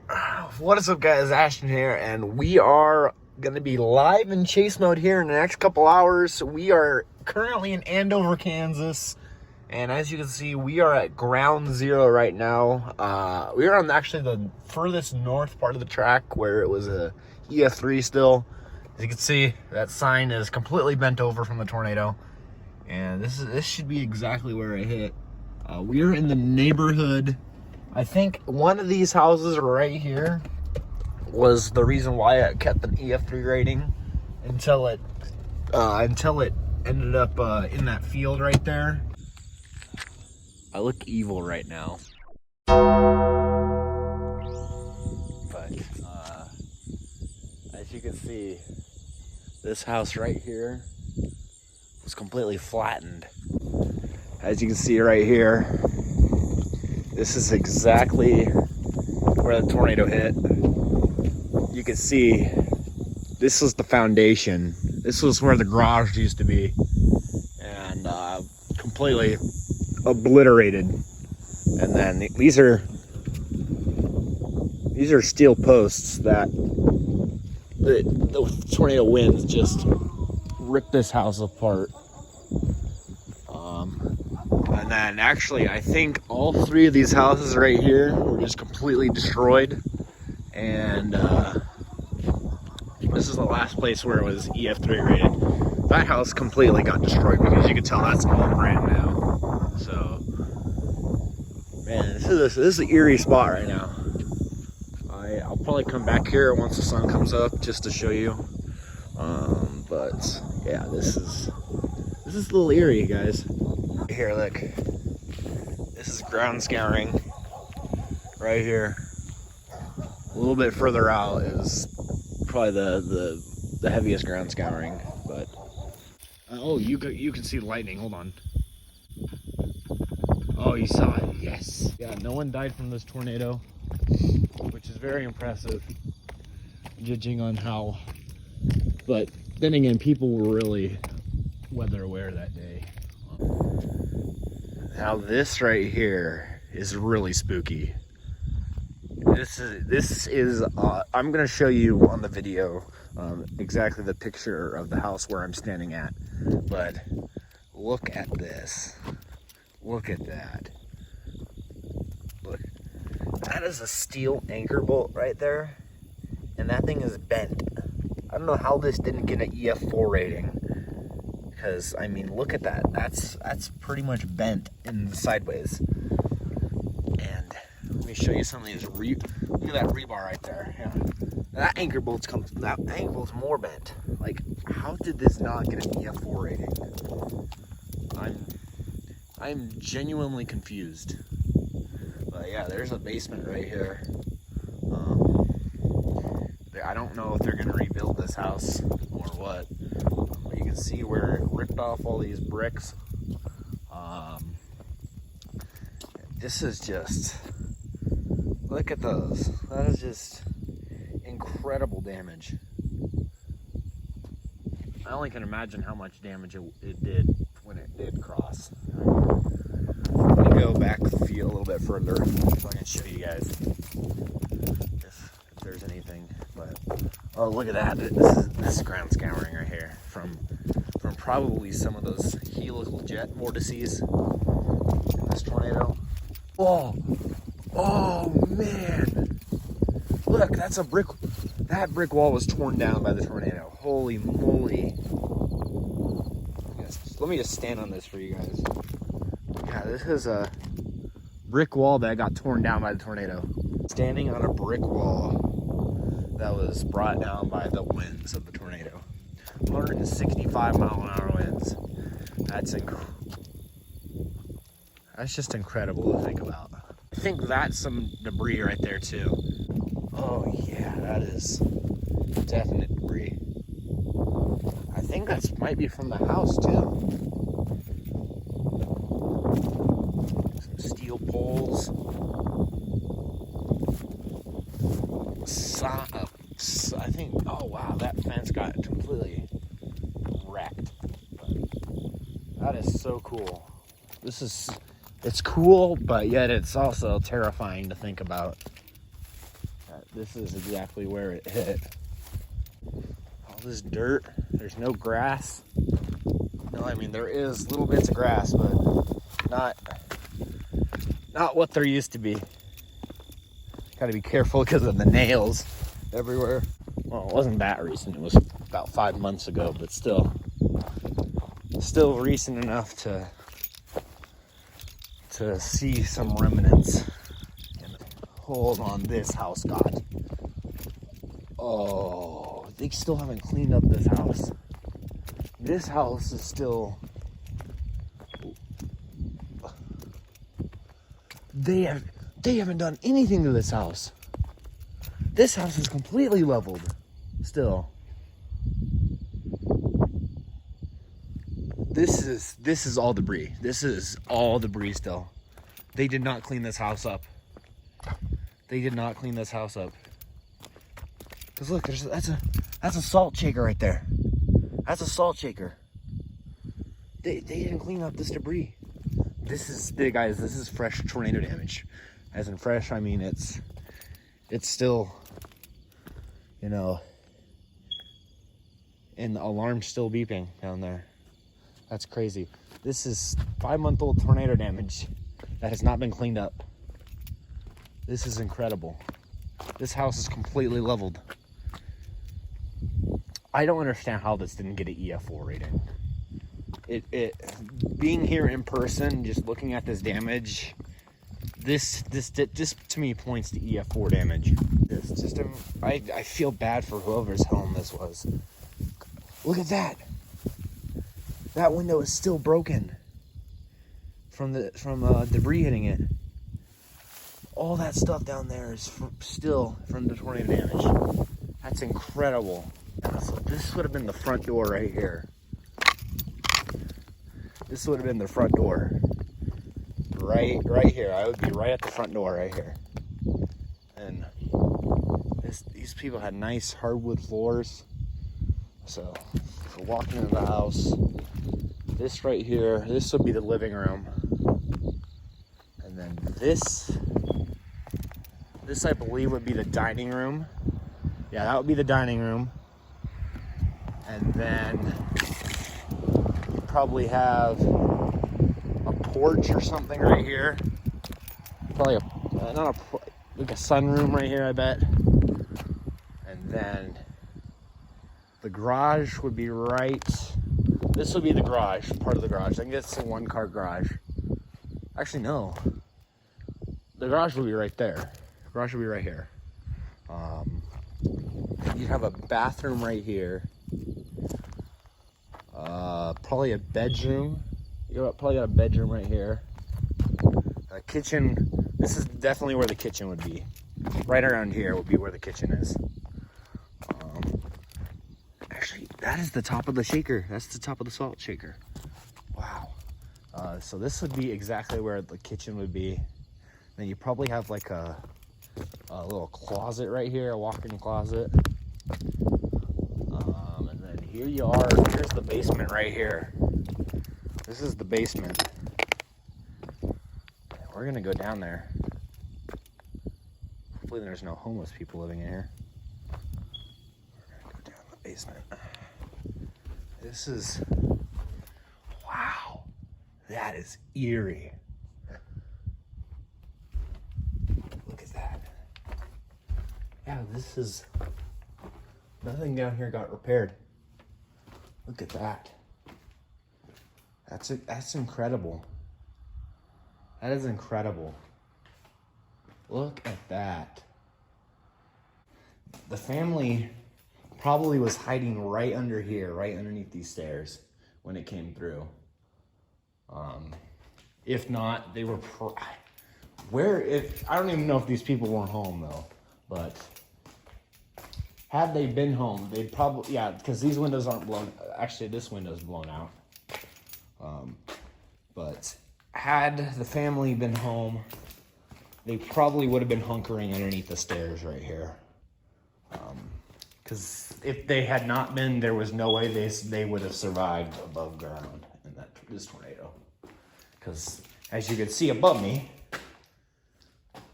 What is up, guys? Ashton here, and we are going to be live in chase mode here in the next couple hours. We are currently in Andover, Kansas, and as you can see, we are at ground zero right now. We are on actually the furthest north part of the track where it was a EF3 still. As you can see, that sign is completely bent over from the tornado, and this should be exactly where it hit. We are in the neighborhood. I think one of these houses right here was the reason why it kept an EF3 rating until it ended up in that field right there. I look evil right now, but as you can see, this house right here was completely flattened. As you can see right here, this is exactly where the tornado hit. You can see this was the foundation. This was where the garage used to be, and completely obliterated. And then these are steel posts that the tornado winds just ripped this house apart. And then actually, I think all three of these houses right here were just completely destroyed. And this is the last place where it was EF3 rated. That house completely got destroyed because you can tell that's all brand new. So, man, this is an eerie spot right now. I'll probably come back here once the sun comes up just to show you. But yeah, this is a little eerie, guys. Here, look. This is ground scouring right here. A little bit further out is probably the heaviest ground scouring, but oh, you can see lightning. Hold on. Oh, you saw it. Yes. Yeah, no one died from this tornado, which is very impressive, judging on how. But then again, people were really weather aware that day. Now this right here is really spooky. This is I'm gonna show you on the video exactly the picture of the house where I'm standing at, but look at this. Look at that. Look, that is a steel anchor bolt right there, and that thing is bent. I don't know how this didn't get an EF4 rating. Because, I mean, look at that. That's pretty much bent in sideways. And let me show you some of these. Look at that rebar right there. Yeah. That anchor bolt's more bent. Like, how did this not get an EF4 rating? I'm genuinely confused. But yeah, there's a basement right here. I don't know if they're gonna rebuild this house or what. You can see where it ripped off all these bricks. This is just, look at those. That is just incredible damage. I only can imagine how much damage it did when it did cross. Let me go back a little bit further so I can show you guys if there's anything. But oh, look at that! This is ground scouring right here from probably some of those Helical Jet Vortices in this tornado. Oh man! Look, that's a brick. That brick wall was torn down by the tornado. Holy moly! Let me just stand on this for you guys. Yeah, this is a brick wall that got torn down by the tornado. Standing on a brick wall that was brought down by the winds of the tornado. 165 mile an hour winds. That's just incredible to think about. I think that's some debris right there too. Oh yeah, that is definite debris. I think that might be from the house too. Some steel poles. I think, oh wow, that fence got completely wrecked. But that is so cool. It's cool, but yet it's also terrifying to think about. This is exactly where it hit. All this dirt, there's no grass. No, I mean, there is little bits of grass, but not what there used to be. Gotta be careful because of the nails everywhere. Well, it wasn't that recent. It was about 5 months ago, but still recent enough to see some remnants. And hold on, this house got. Oh, they still haven't cleaned up this house. This house is still. They haven't done anything to this house. This house is completely leveled still. This is all debris. This is all debris still. They did not clean this house up. They did not clean this house up. Cause look, that's a salt shaker right there. That's a salt shaker. They didn't clean up this debris. This is, guys, this is fresh tornado damage. As in fresh, I mean it's still, you know, and the alarm's still beeping down there. That's crazy. This is 5-month-old tornado damage that has not been cleaned up. This is incredible. This house is completely leveled. I don't understand how this didn't get an EF4 rating. It being here in person, just looking at this damage, this to me points to EF4 damage. It's just I feel bad for whoever's home this was. Look at that. That window is still broken from debris hitting it. All that stuff down there is still from the tornado damage. That's incredible. So this would have been the front door right here. This would have been the front door. Right here. I would be right at the front door right here. And these people had nice hardwood floors. So for walking into the house, this right here, this would be the living room. And then this I believe would be the dining room. Yeah, that would be the dining room. And then you probably have a porch or something right here. Probably like a sunroom right here, I bet. And then the garage would be right. This would be the garage, part of the garage. I think it's a 1-car garage. Actually, no. The garage would be right there. The garage would be right here. You'd have a bathroom right here. Probably a bedroom. You probably got a bedroom right here. A kitchen. This is definitely where the kitchen would be. Right around here would be where the kitchen is. Actually, that is the top of the shaker. That's the top of the salt shaker. Wow. So this would be exactly where the kitchen would be. Then you probably have like a little closet right here, a walk-in closet. And then here you are. Here's the basement right here. This is the basement. We're gonna go down there. Hopefully there's no homeless people living in here. We're gonna go down the basement. This is, wow, that is eerie. Look at that. Yeah, this is, nothing down here got repaired. Look at that. That's incredible. That is incredible. Look at that. The family probably was hiding right under here, right underneath these stairs when it came through. If not, they were I don't even know if these people weren't home though, but had they been home, they'd probably, yeah, because these windows aren't blown. Actually, this window's blown out. But had the family been home, they probably would have been hunkering underneath the stairs right here. Because if they had not been, there was no way they would have survived above ground in this tornado. Because as you can see above me,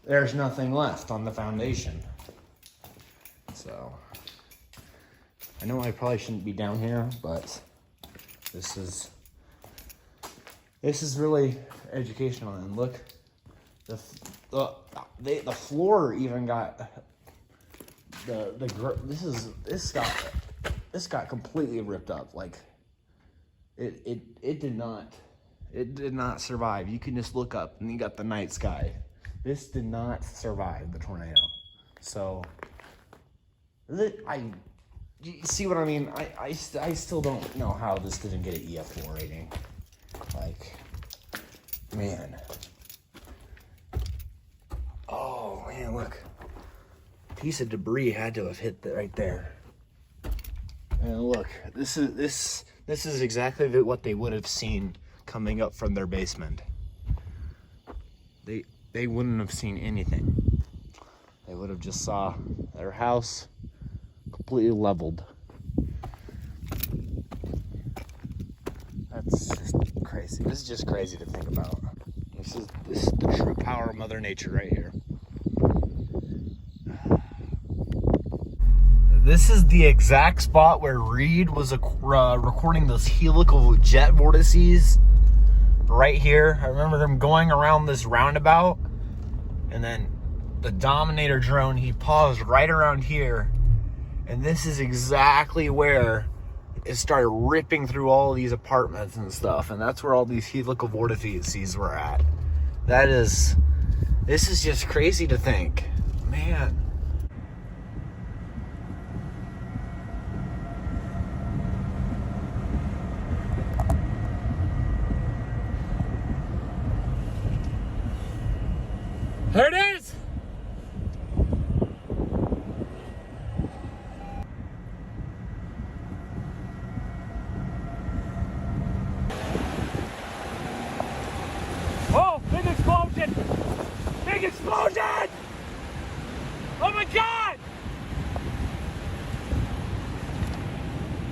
there's nothing left on the foundation. So I know I probably shouldn't be down here, but this is really educational. And look, the floor even got this got completely ripped up. Like it did not survive. You can just look up and you got the night sky. This did not survive the tornado. So you see what I mean? I still don't know how this didn't get an EF4 rating. Like, man. Oh man, look. A piece of debris had to have hit right there. And look, this is exactly what they would have seen coming up from their basement. They wouldn't have seen anything. They would have just saw their house completely leveled. That's just crazy. This is just crazy to think about. This is the true power of Mother Nature right here. This is the exact spot where Reed was recording those helical jet vortices. Right here. I remember him going around this roundabout, and then the Dominator drone, he paused right around here, and this is exactly where it started ripping through all of these apartments and stuff, and that's where all these helical vortices were at. This is just crazy to think, man. There it is! Oh, big explosion! Big explosion! Oh my God!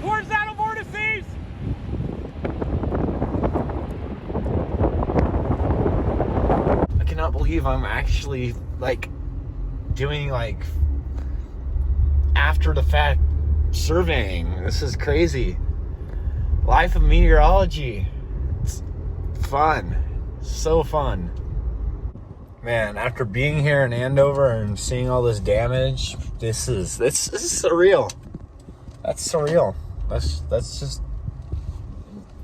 Horizontal vortices! I cannot believe I'm actually doing after the fact surveying. This is crazy. Life of meteorology. It's fun. So fun. Man, after being here in Andover and seeing all this damage, this is surreal. That's surreal. That's just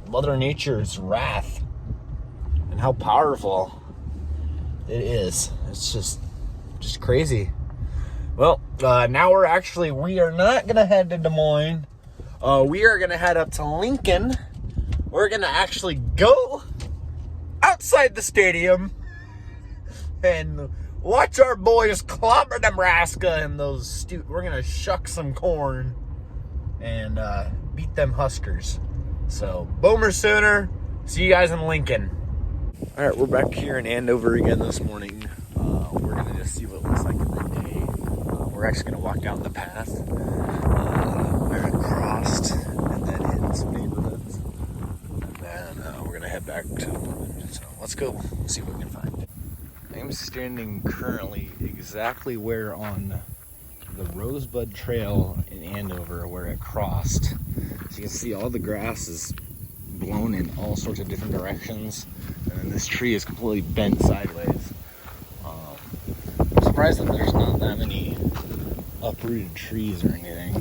Mother Nature's wrath and how powerful it is. It's just crazy. Well, now we are not gonna head to Des Moines. We are gonna head up to Lincoln. We're gonna actually go outside the stadium and watch our boys clobber Nebraska and we're gonna shuck some corn and beat them Huskers. So, Boomer Sooner. See you guys in Lincoln. All right, we're back here in Andover again this morning. We're gonna just see what it looks like in the day. We're actually gonna walk down the path where it crossed and then hit some neighborhoods. And then we're gonna head back to Lincoln. So let's go see what we can find. I'm standing currently exactly where on the Rosebud Trail in Andover where it crossed. So you can see all the grass is blown in all sorts of different directions, and then this tree is completely bent sideways. I'm surprised that there's not that many uprooted trees or anything.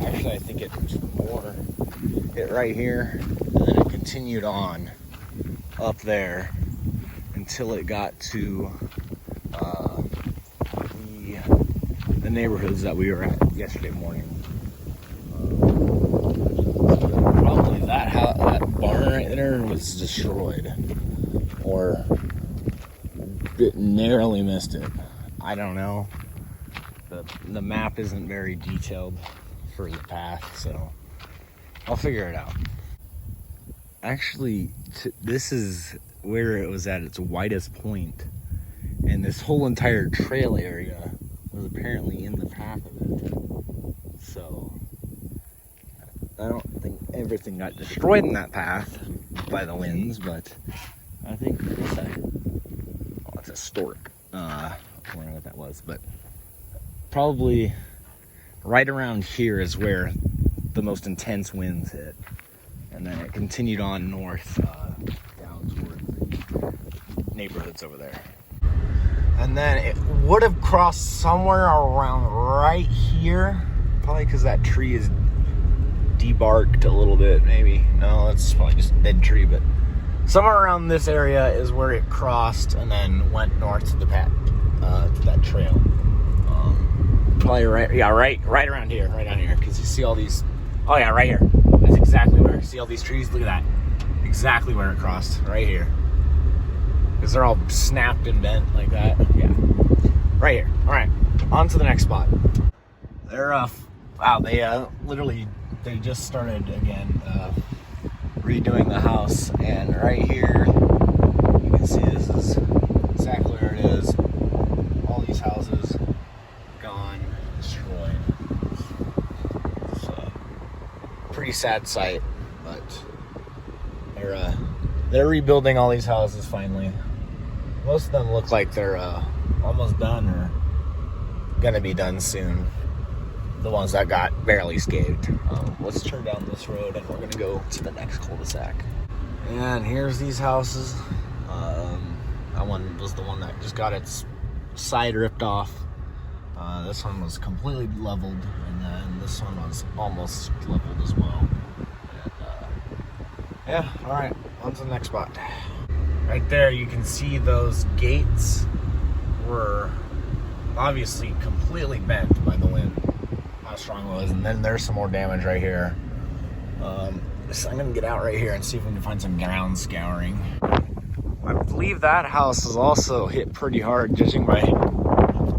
Actually, I think it was more hit right here, and then it continued on up there until it got to the neighborhoods that we were at yesterday morning. Probably that barn right there was destroyed, or it narrowly missed it. I don't know. The map isn't very detailed for the path, so I'll figure it out. Actually, this is where it was at its widest point, and this whole entire trail area was apparently in the path of it. So I don't think everything got destroyed in that path by the winds, but I think it's historic. I don't know what that was, but probably right around here is where the most intense winds hit. And then it continued on north, down toward the neighborhoods over there. And then it would have crossed somewhere around right here. Probably because that tree is debarked a little bit, maybe. No, that's probably just a dead tree, but somewhere around this area is where it crossed and then went north to the to that trail. Probably right around here, right down here, because you see all these. Oh yeah, right here. That's exactly where. See all these trees? Look at that. Exactly where it crossed, right here. Because they're all snapped and bent like that. Yeah, right here. All right, on to the next spot. They're wow. They literally they just started again redoing the house, and right here you can see this is exactly where it is. All these houses gone, destroyed. It's a pretty sad sight, but they're rebuilding all these houses finally. Most of them look like they're almost done or gonna be done soon. The ones that got barely scathed. Let's turn down this road and we're gonna go to the next cul-de-sac. And here's these houses. That one was the one that just got its side ripped off. This one was completely leveled, and then this one was almost leveled as well. And, yeah, all right, on to the next spot. Right there, you can see those gates were obviously completely bent by the wind. How strong it was, and then there's some more damage right here. So I'm gonna get out right here and see if we can find some ground scouring. I believe that house is also hit pretty hard, judging by how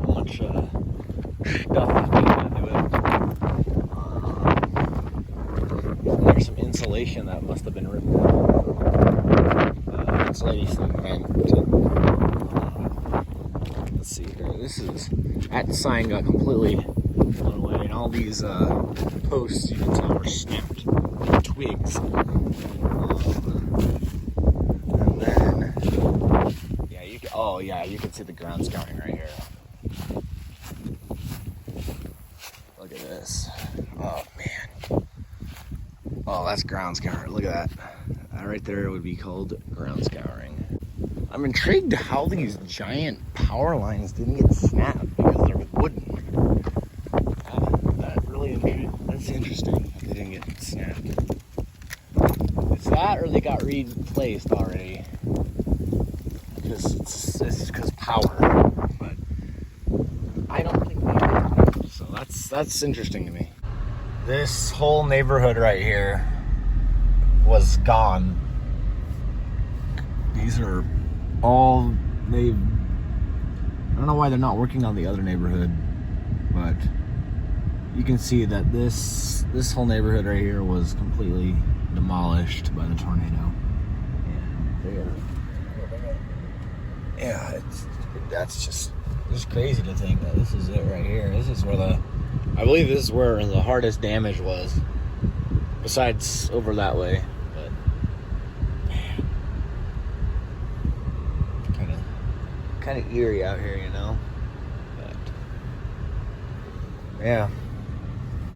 much stuff has been done to it. There's some insulation that must have been ripped out. Insulation and let's see here. This is that sign got completely blown away, and all these posts you can tell are snapped twigs. And then you can see the ground scouring right here. Look at this. Oh man. Oh, that's ground scouring. Look at that. That right there would be called ground scouring. I'm intrigued how these giant power lines didn't get snapped because they're wooden. That's interesting. They didn't get snapped. It's that, or they got replaced already. Because power. But I don't think they did. So that's interesting to me. This whole neighborhood right here was gone. These are all I don't know why they're not working on the other neighborhood, but you can see that this whole neighborhood right here was completely demolished by the tornado. And that's just crazy to think that this is it right here. This is where I believe this is where the hardest damage was, besides over that way. But man, kind of eerie out here, you know. But yeah.